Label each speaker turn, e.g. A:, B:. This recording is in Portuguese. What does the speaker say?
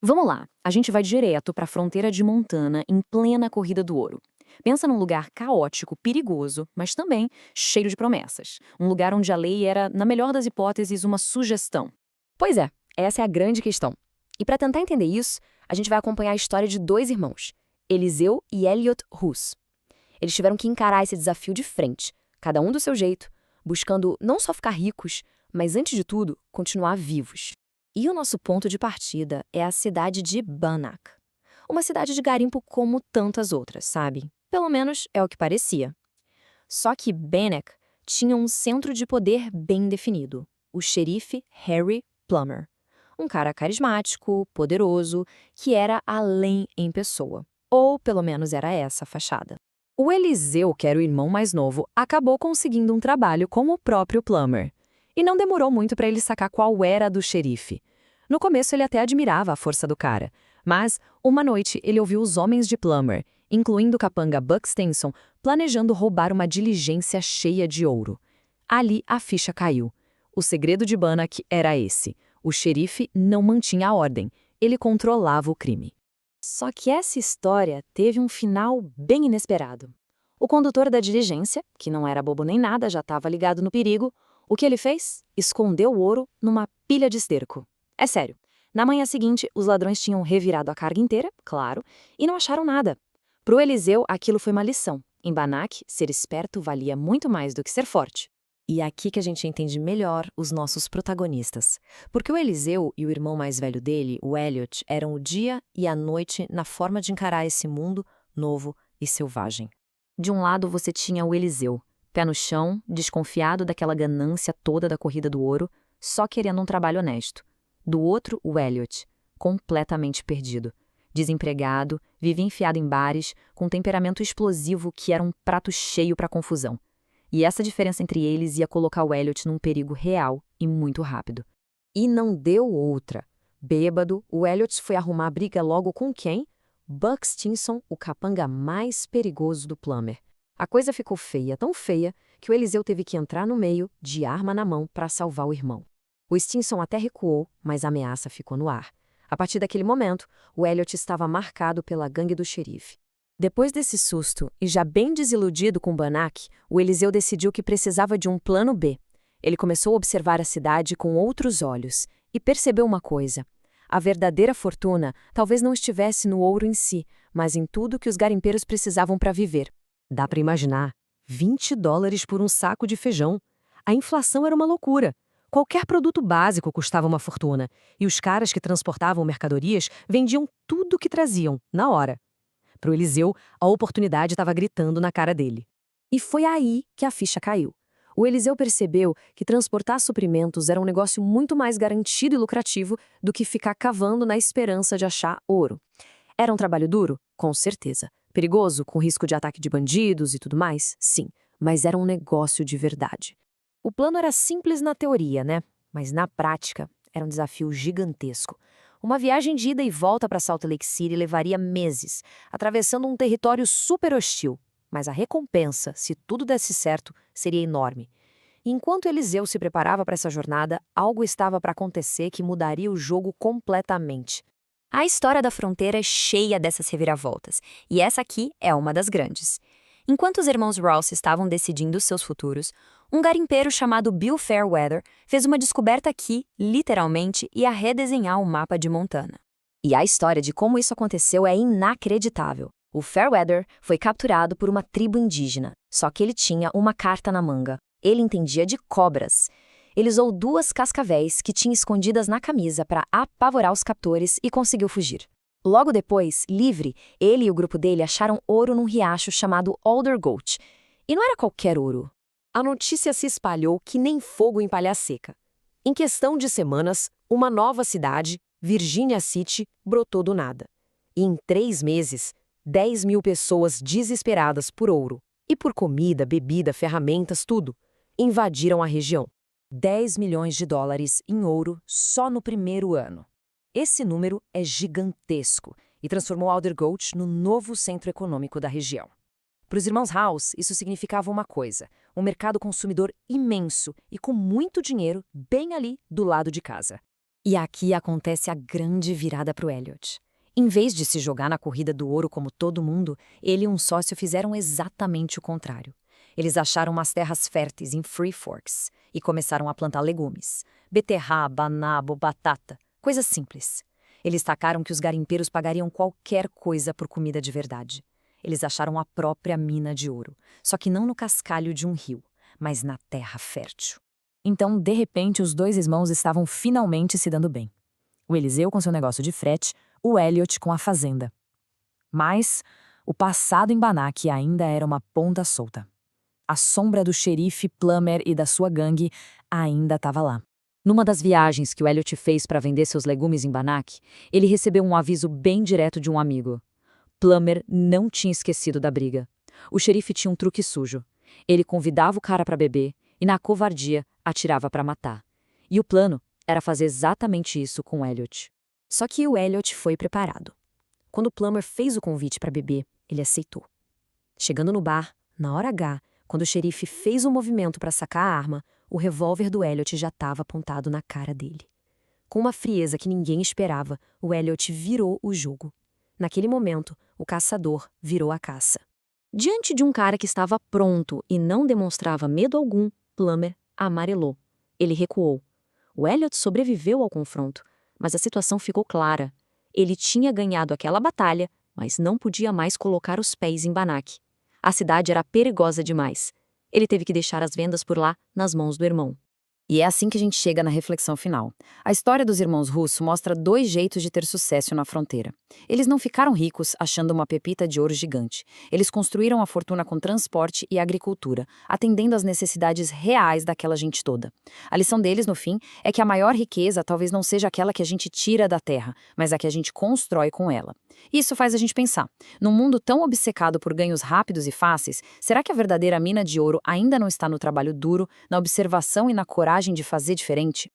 A: Vamos lá, a gente vai direto para a fronteira de Montana em plena corrida do ouro. Pensa num lugar caótico, perigoso, mas também cheio de promessas. Um lugar onde a lei era, na melhor das hipóteses, uma sugestão.
B: Pois é, essa é a grande questão. E para tentar entender isso, a gente vai acompanhar a história de dois irmãos, Eliseu e Elliot Hus. Eles tiveram que encarar esse desafio de frente, cada um do seu jeito, buscando não só ficar ricos, mas antes de tudo, continuar vivos. E o nosso ponto de partida é a cidade de Bannack. Uma cidade de garimpo como tantas outras, sabe? Pelo menos é o que parecia. Só que Bannack tinha um centro de poder bem definido, o xerife Harry Plummer. Um cara carismático, poderoso, que era além em pessoa. Ou pelo menos era essa a fachada. O Eliseu, que era o irmão mais novo, acabou conseguindo um trabalho com o próprio Plummer. E não demorou muito para ele sacar qual era a do xerife. No começo ele até admirava a força do cara, mas uma noite ele ouviu os homens de Plummer, incluindo o capanga Buck Stenson, planejando roubar uma diligência cheia de ouro. Ali a ficha caiu. O segredo de Bannack era esse: o xerife não mantinha a ordem, ele controlava o crime. Só que essa história teve um final bem inesperado. O condutor da diligência, que não era bobo nem nada, já estava ligado no perigo, o que ele fez? Escondeu o ouro numa pilha de esterco. É sério. Na manhã seguinte, os ladrões tinham revirado a carga inteira, claro, e não acharam nada. Pro Eliseu, aquilo foi uma lição. Em Bannack, ser esperto valia muito mais do que ser forte. E é aqui que a gente entende melhor os nossos protagonistas. Porque o Eliseu e o irmão mais velho dele, o Elliot, eram o dia e a noite na forma de encarar esse mundo novo e selvagem. De um lado você tinha o Eliseu, pé no chão, desconfiado daquela ganância toda da corrida do ouro, só querendo um trabalho honesto. Do outro, o Elliot, completamente perdido. Desempregado, vivia enfiado em bares, com um temperamento explosivo que era um prato cheio para confusão. E essa diferença entre eles ia colocar o Elliot num perigo real e muito rápido. E não deu outra. Bêbado, o Elliot foi arrumar briga logo com quem? Buck Stinson, o capanga mais perigoso do Plummer. A coisa ficou feia, tão feia, que o Eliseu teve que entrar no meio, de arma na mão, para salvar o irmão. O Stinson até recuou, mas a ameaça ficou no ar. A partir daquele momento, o Elliot estava marcado pela gangue do xerife. Depois desse susto, e já bem desiludido com Bannack, o Eliseu decidiu que precisava de um plano B. Ele começou a observar a cidade com outros olhos e percebeu uma coisa. A verdadeira fortuna talvez não estivesse no ouro em si, mas em tudo que os garimpeiros precisavam para viver. Dá para imaginar, $20 por um saco de feijão. A inflação era uma loucura. Qualquer produto básico custava uma fortuna, e os caras que transportavam mercadorias vendiam tudo o que traziam, na hora. Para o Eliseu, a oportunidade estava gritando na cara dele. E foi aí que a ficha caiu. O Eliseu percebeu que transportar suprimentos era um negócio muito mais garantido e lucrativo do que ficar cavando na esperança de achar ouro. Era um trabalho duro? Com certeza. Perigoso, com risco de ataque de bandidos e tudo mais? Sim, mas era um negócio de verdade. O plano era simples na teoria, né? Mas na prática, era um desafio gigantesco. Uma viagem de ida e volta para Salt Lake City levaria meses, atravessando um território super hostil. Mas a recompensa, se tudo desse certo, seria enorme. E enquanto Eliseu se preparava para essa jornada, algo estava para acontecer que mudaria o jogo completamente. A história da fronteira é cheia dessas reviravoltas, e essa aqui é uma das grandes. Enquanto os irmãos Ross estavam decidindo seus futuros, um garimpeiro chamado Bill Fairweather fez uma descoberta que, literalmente, ia redesenhar o mapa de Montana. E a história de como isso aconteceu é inacreditável. O Fairweather foi capturado por uma tribo indígena, só que ele tinha uma carta na manga. Ele entendia de cobras. Ele usou 2 cascavéis que tinha escondidas na camisa para apavorar os captores e conseguiu fugir. Logo depois, livre, ele e o grupo dele acharam ouro num riacho chamado Alder Gulch. E não era qualquer ouro. A notícia se espalhou que nem fogo em palha seca. Em questão de semanas, uma nova cidade, Virginia City, brotou do nada. E em 3 meses, 10.000 pessoas desesperadas por ouro e por comida, bebida, ferramentas, tudo, invadiram a região. $10 milhões em ouro só no primeiro ano. Esse número é gigantesco e transformou Alder Gulch no novo centro econômico da região. Para os irmãos House, isso significava uma coisa: um mercado consumidor imenso e com muito dinheiro bem ali do lado de casa.
A: E aqui acontece a grande virada para o Elliot. Em vez de se jogar na corrida do ouro como todo mundo, ele e um sócio fizeram exatamente o contrário. Eles acharam umas terras férteis em Three Forks e começaram a plantar legumes. Beterraba, nabo, batata, coisas simples. Eles tacaram que os garimpeiros pagariam qualquer coisa por comida de verdade. Eles acharam a própria mina de ouro, só que não no cascalho de um rio, mas na terra fértil. Então, de repente, os dois irmãos estavam finalmente se dando bem. O Eliseu com seu negócio de frete, o Elliot com a fazenda. Mas o passado em Bannack ainda era uma ponta solta. A sombra do xerife Plummer e da sua gangue ainda estava lá. Numa das viagens que o Elliot fez para vender seus legumes em Bannack, ele recebeu um aviso bem direto de um amigo. Plummer não tinha esquecido da briga. O xerife tinha um truque sujo. Ele convidava o cara para beber e, na covardia, atirava para matar. E o plano era fazer exatamente isso com o Elliot. Só que o Elliot foi preparado. Quando Plummer fez o convite para beber, ele aceitou. Chegando no bar, na hora H, quando o xerife fez um movimento para sacar a arma, o revólver do Elliot já estava apontado na cara dele. Com uma frieza que ninguém esperava, o Elliot virou o jogo. Naquele momento, o caçador virou a caça. Diante de um cara que estava pronto e não demonstrava medo algum, Plummer amarelou. Ele recuou. O Elliot sobreviveu ao confronto, mas a situação ficou clara. Ele tinha ganhado aquela batalha, mas não podia mais colocar os pés em Bannack. A cidade era perigosa demais. Ele teve que deixar as vendas por lá nas mãos do irmão. E é assim que a gente chega na reflexão final. A história dos irmãos Russo mostra dois jeitos de ter sucesso na fronteira. Eles não ficaram ricos achando uma pepita de ouro gigante. Eles construíram a fortuna com transporte e agricultura, atendendo às necessidades reais daquela gente toda. A lição deles, no fim, é que a maior riqueza talvez não seja aquela que a gente tira da terra, mas a que a gente constrói com ela. Isso faz a gente pensar. Num mundo tão obcecado por ganhos rápidos e fáceis, será que a verdadeira mina de ouro ainda não está no trabalho duro, na observação e na coragem de fazer diferente?